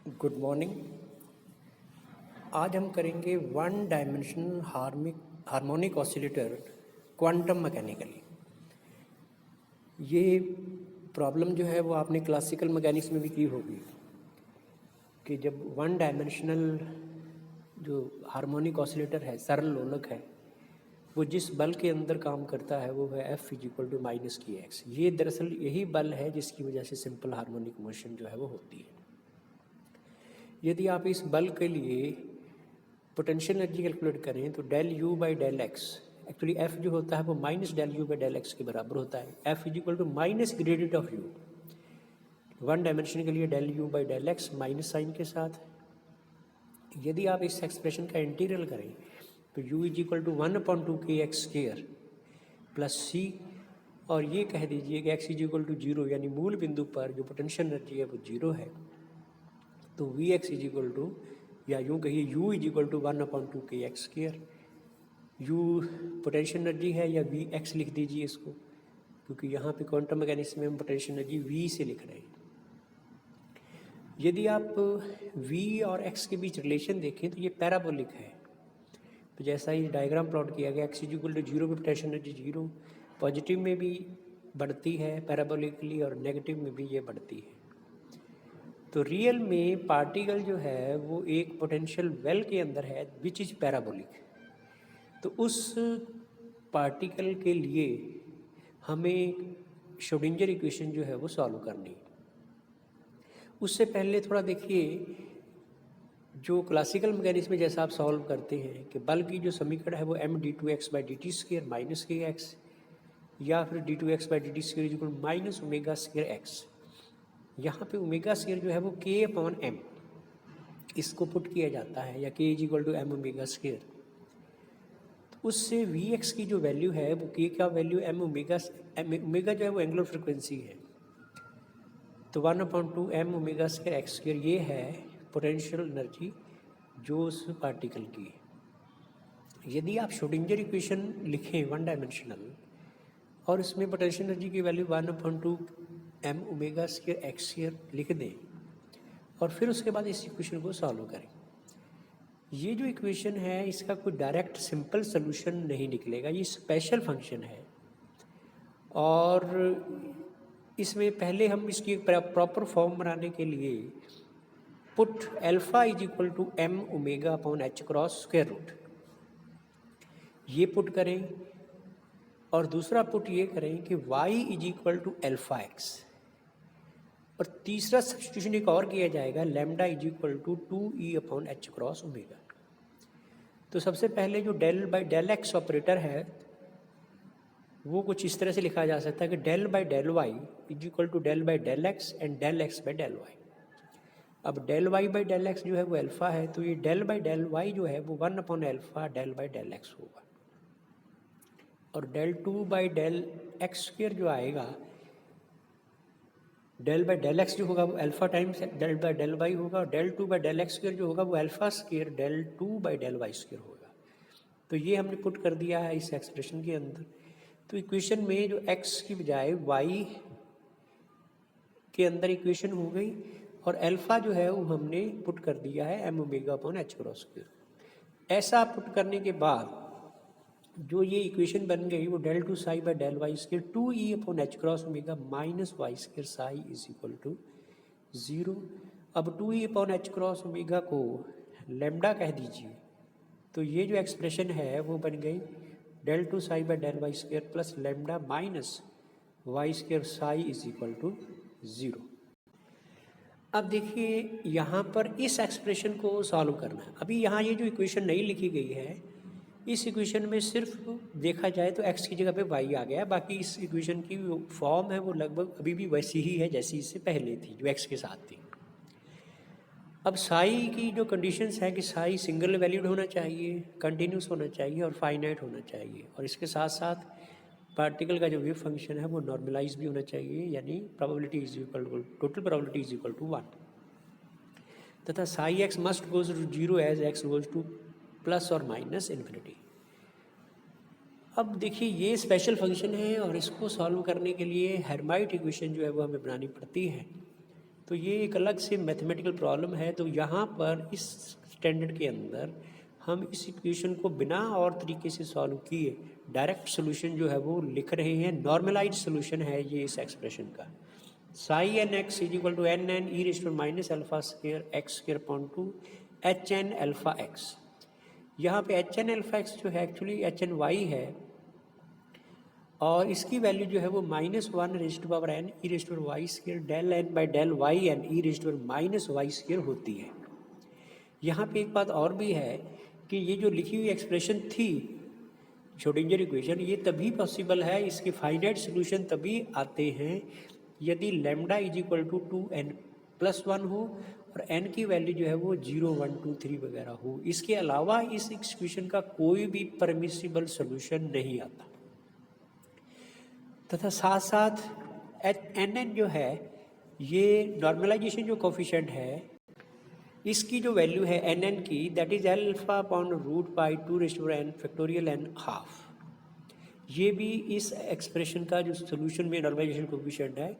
Good morning. आज हम करेंगे one dimensional harmonic oscillator quantum mechanically. ये प्रॉब्लम जो है वो आपने क्लासिकल मैकेनिक्स में भी की होगी कि जब वन डायमेंशनल जो हार्मोनिक ऑसिलेटर है, सरल लोलक है, वो जिस बल के अंदर काम करता है वो है F = -kx। ये दरअसल यही बल है जिसकी वजह से सिंपल हार्मोनिक मोशन जो है वो होती है। यदि आप इस बल के लिए पोटेंशियल एनर्जी कैलकुलेट करें तो del u by del x, actually F जो होता है वो minus del u by del x के बराबर होता है। F = minus gradient of u, one dimension के लिए del u by del x minus sine के साथ। यदि आप इस एक्सप्रेशन का इंटीग्रल करें तो u = 1/2kx² प्लस सी, और ये कह दीजिए कि x = 0, यानी मूल बिंदु पर जो पोटेंशियल एनर्जी है वो 0 है। तो Vx = या यूँ कहिए u = 1/2kx²। u potential energy है, या Vx लिख दीजिए इसको, क्योंकि यहाँ पे क्वांटम मैकेनिक्स में हम पोटेंशियल एनर्जी V से लिख रहे हैं। यदि आप V और x के बीच रिलेशन देखें तो ये पैराबोलिक है। तो जैसा ही डायग्राम प्लॉट किया गया, x = 0 पे पोटेंशियल एनर्जी 0, पॉजिटिव में भी बढ़ती है पैराबोलिकली और नेगेटिव में भी ये बढ़ती है। तो रियल में पार्टिकल जो है वो एक पोटेंशियल वेल के अंदर है विच इज़ पैराबोलिक। तो उस पार्टिकल के लिए हमें श्रोडिंगर इक्वेशन जो है वो सॉल्व करनी है। उससे पहले थोड़ा देखिए, जो क्लासिकल मैकेनिक्स में जैसा आप सॉल्व करते हैं कि बल की जो समीकरण है वो m/d2x/dt² - kx, या फिर d2x/dt² - ω²x। यहाँ पे ω² जो है वो k/m, इसको पुट किया जाता है, या k = m⍵²। तो उससे Vx की जो वैल्यू है वो k का वैल्यू ओमेगा जो है वो एंगुलर फ्रिक्वेंसी है, तो 1/2 m⍵²x², ये है पोटेंशियल एनर्जी जो उस पार्टिकल की है। यदि आप श्रोडिंगर इक्वेशन लिखें वन डायमेंशनल और इसमें पोटेंशियल एनर्जी की वैल्यू 1/2 m⍵²x² लिख दें और फिर उसके बाद इस इक्वेशन को सॉल्व करें, ये जो इक्वेशन है इसका कोई डायरेक्ट सिंपल सोल्यूशन नहीं निकलेगा, ये स्पेशल फंक्शन है। और इसमें पहले हम इसकी एक प्रॉपर फॉर्म बनाने के लिए पुट अल्फा = m⍵/h², ये पुट करें, और दूसरा पुट ये करें कि y = αx, और तीसरा सब्स्टिट्यूशन एक और किया जाएगा, लैम्डा = 2e/h×ω। तो सबसे पहले जो del by del x operator है वो कुछ इस तरह से लिखा जा सकता है कि del by del Y = del by del X and del X by del Y. अब del Y by del X जो है वो अल्फ़ा है, तो ये डेल बाई डेल वाई जो है वो 1/α डेल बाई डेल एक्स होगा, और डेल 2 बाई डेल x² जो आएगा, डेल बाई डेल एक्स जो होगा वो alpha times del by del y होगा, और डेल 2 बाई डेल x² जो होगा वो α² डेल 2 बाई डेल y² होगा। तो ये हमने पुट कर दिया है इस एक्सप्रेशन के अंदर। तो इक्वेशन में जो x की बजाय y के अंदर इक्वेशन हो गई, और अल्फ़ा जो है वो हमने पुट कर दिया है m⍵/h²। ऐसा पुट करने के बाद जो ये इक्वेशन बन गई वो del 2 psi by del y² 2e/h×ω minus y² psi = 0। अब 2e/h×ω को लैम्डा कह दीजिए, तो ये जो एक्सप्रेशन है वो बन गई del 2 psi by del y² plus lambda minus y² psi = 0। अब देखिए यहाँ पर इस एक्सप्रेशन को सॉल्व करना है। अभी यहाँ ये जो इक्वेशन नई लिखी गई है, इस इक्वेशन में सिर्फ देखा जाए तो x की जगह पे y आ गया, बाकी इस इक्वेशन की फॉर्म है वो लगभग अभी भी वैसी ही है जैसी इससे पहले थी, जो x के साथ थी। अब साई की जो कंडीशंस है कि साई सिंगल वैल्यूड होना चाहिए, कंटिन्यूस होना चाहिए और फाइनाइट होना चाहिए, और इसके साथ साथ पार्टिकल का जो वेव फंक्शन है वो नॉर्मलाइज भी होना चाहिए, यानी टोटल प्रोबेबिलिटी = 1, तथा psi x must goes to 0 as x गोज टू प्लस और माइनस इन्फिनिटी। अब देखिए ये स्पेशल फंक्शन है, और इसको सॉल्व करने के लिए हेर्माइट इक्वेशन जो है वो हमें बनानी पड़ती है। तो ये एक अलग से मैथमेटिकल प्रॉब्लम है। तो यहाँ पर इस स्टैंडर्ड के अंदर हम इस इक्वेशन को बिना और तरीके से सॉल्व किए डायरेक्ट सोल्यूशन जो है वो लिख रहे हैं। नॉर्मलाइज सोल्यूशन है ये इस एक्सप्रेशन का। Psi n x is equal to n n e raise to minus alpha square x square upon two h n alpha x. यहाँ पे एच एन अल्फा एक्स जो है एक्चुअली एच एन वाई है और इसकी value जो है वो -1 raise to power n e raise to y square del n by del y n e raise to minus y square होती है। यहाँ पे एक बात और भी है कि ये जो लिखी हुई एक्सप्रेशन थी श्रोडिंगर इक्वेशन, ये तभी पॉसिबल है, इसके फाइनाइट सोल्यूशन तभी आते हैं यदि lambda is equal to 2n+1 हो और n की वैल्यू जो है वो 0, 1, 2, 3 वगैरह हो। इसके अलावा इस इक्वेशन का कोई भी परमिसिबल सोल्यूशन नहीं आता। तथा साथ साथ nn जो है ये नॉर्मलाइजेशन जो कोफिशिएंट है इसकी जो वैल्यू है nn की that is alpha upon root pi 2 raise to n factorial n half. ये भी इस एक्सप्रेशन का जो सोल्यूशन में नॉर्मलाइजेशन कोफिशिएंट है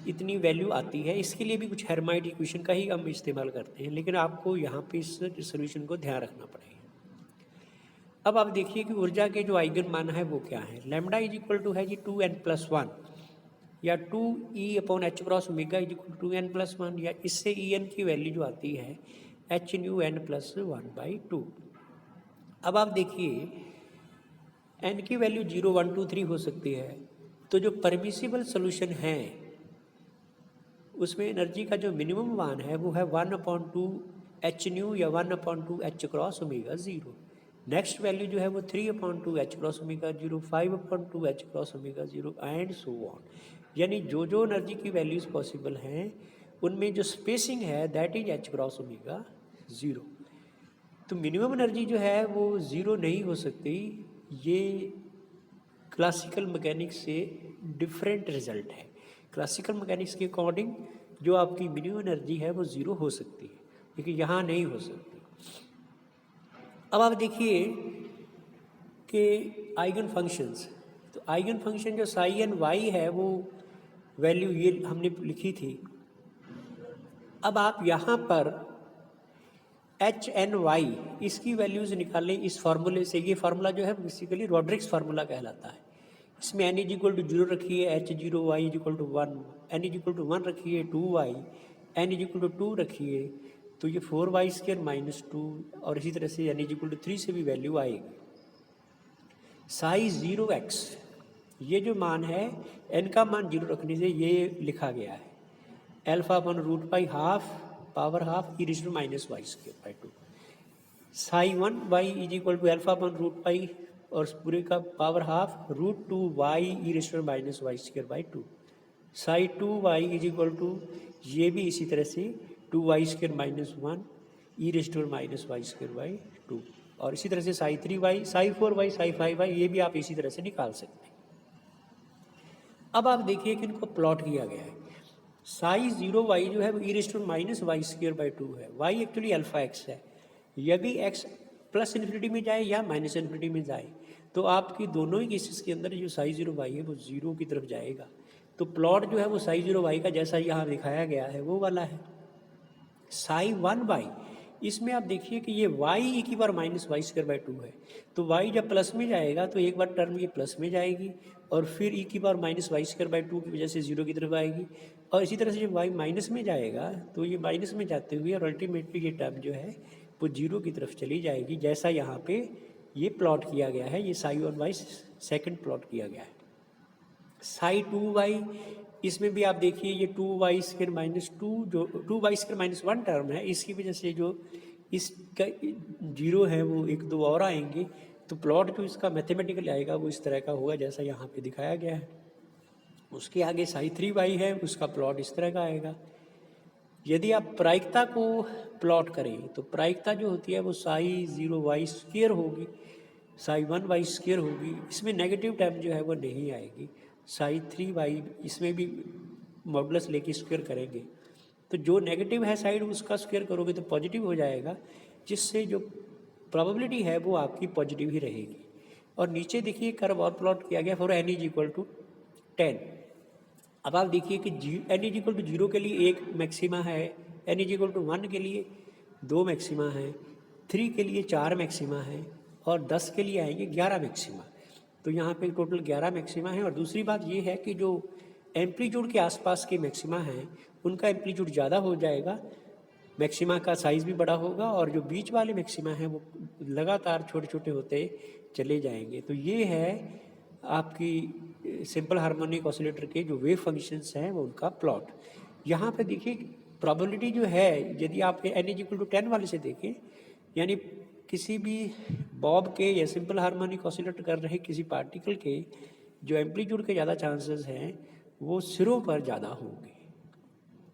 इतनी वैल्यू आती है। इसके लिए भी कुछ हेर्माइट इक्वेशन का ही हम इस्तेमाल करते हैं, लेकिन आपको यहाँ पे इस सोल्यूशन को ध्यान रखना पड़ेगा। अब आप देखिए कि ऊर्जा के जो आइगन मान है वो क्या है। लैम्डा इज इक्वल टू है जी 2n+1 या 2e upon h cross omega is equal to 2n+1 या इससे en की वैल्यू जो आती है h न्यू n+1/2। अब आप देखिए n की वैल्यू 0, 1, 2, 3 हो सकती है। तो जो परमिसिबल सोल्यूशन है उसमें एनर्जी का जो मिनिमम मान है वो है 1/2 h न्यू या 1/2 h cross omega 0। Next value जो है वो 3/2 h cross omega 0, 5/2 h cross omega 0 and so on. यानी जो जो एनर्जी की वैल्यूज पॉसिबल हैं उनमें जो स्पेसिंग है that is h cross omega 0। तो मिनिमम एनर्जी जो है वो 0 नहीं हो सकती। ये क्लासिकल मैकेनिक्स से डिफरेंट रिजल्ट है। क्लासिकल मैकेनिक्स के अकॉर्डिंग जो आपकी मिनिमम एनर्जी है वो 0 हो सकती है, लेकिन यहाँ नहीं हो सकती। अब आप देखिए कि आइगन फंक्शंस, तो आइगन फंक्शन जो साई एन वाई है वो वैल्यू ये हमने लिखी थी। अब आप यहाँ पर एच एन वाई इसकी वैल्यूज निकालें इस फार्मूले से। ये फार्मूला जो है बेसिकली रॉड्रिक्स फार्मूला कहलाता है। इसमें n इज इक्वल टू 0 रखिए, h0 y is equal to 1, n is equal to 1 रखिए 2y, n is equal to 2 रखिए तो ये 4y² - 2 और इसी तरह से n इज इक्वल टू 3 से भी वैल्यू आएगी। साई 0x ये जो मान है n का मान 0 रखने से ये लिखा गया है alpha upon root pi half power half e raise to -y²/2। Psi 1y is equal to alpha upon root pi और पूरे का power half √2y e raise to -y²/2। Psi 2y is equal to ये भी इसी तरह से 2y² - 1 E raise to -y²/2 और इसी तरह से Sai 3y, Sai 4y, Sai 5y ये भी आप इसी तरह से निकाल सकते हैं। अब आप देखिए कि इनको प्लॉट किया गया है। साई 0y जो है वो ई रेज़ टू -y²/2 है। y एक्चुअली अल्फा एक्स है। यदि x प्लस इन्फिनिटी में जाए या माइनस इन्फिनिटी में जाए तो आपकी दोनों ही केसेस के अंदर जो साई 0y है वो 0 की तरफ जाएगा। तो प्लॉट जो है वो साई 0y का जैसा यहाँ दिखाया गया है वो वाला है। साई 1y इसमें आप देखिए कि ये y e⁻⁻² है। तो y जब प्लस में जाएगा तो एक बार टर्म ये प्लस में जाएगी और फिर e⁻⁻² की वजह से 0 की तरफ आएगी और इसी तरह से जब y माइनस में जाएगा तो ये माइनस में जाते हुए और अल्टीमेटली ये टर्म जो है वो 0 की तरफ चली जाएगी, जैसा यहाँ पे ये प्लॉट किया गया है। ये साई 1y सेकंड प्लॉट किया गया है। साई 2y इसमें भी आप देखिए ये 2y² - 2 जो 2y² - 1 टर्म है इसकी वजह से जो इसका 0 है वो 1, 2 और आएंगे। तो प्लॉट जो इसका मैथमेटिकली आएगा वो इस तरह का होगा जैसा यहाँ पे दिखाया गया है। उसके आगे साई 3y है उसका प्लॉट इस तरह का आएगा। यदि आप प्रायिकता को प्लॉट करें तो प्रायिकता जो होती है वो साई 0y² होगी, साई 1y² होगी। इसमें नेगेटिव टर्म जो है वो नहीं आएगी। साई 3y इसमें भी मॉडुलस लेके स्क्वायर करेंगे तो जो नेगेटिव है साइड उसका स्क्वायर करोगे तो पॉजिटिव हो जाएगा, जिससे जो प्रोबेबिलिटी है वो आपकी पॉजिटिव ही रहेगी। और नीचे देखिए कर्व और प्लॉट किया गया for n is equal to 10। अब आप देखिए कि n इज इक्वल टू 0 के लिए एक मैक्सिमा है, n इज इक्वल टू 1 के लिए 2 मैक्सिमा है, 3 के लिए 4 मैक्सिमा है और 10 के लिए आएंगे 11 मैक्सिमा। तो यहाँ पे टोटल 11 मैक्सिमा है। और दूसरी बात ये है कि जो एम्पलीट्यूड के आसपास के मैक्सिमा हैं उनका एम्पलीट्यूड ज़्यादा हो जाएगा, मैक्सिमा का साइज़ भी बड़ा होगा, और जो बीच वाले मैक्सिमा हैं वो लगातार छोटे छोटे होते चले जाएंगे। तो ये है आपकी सिंपल हार्मोनिक ऑसिलेटर के जो वेव फंक्शंस हैं वो उनका प्लॉट। यहाँ पे देखिए प्रोबेबिलिटी जो है, यदि आप n इज इक्वल टू 10 वाले से देखें, यानी किसी भी बॉब के या सिंपल हार्मोनिक ऑसिलेटर कर रहे किसी पार्टिकल के जो एम्पलीट्यूड के ज़्यादा चांसेस हैं वो सिरों पर ज़्यादा होंगे।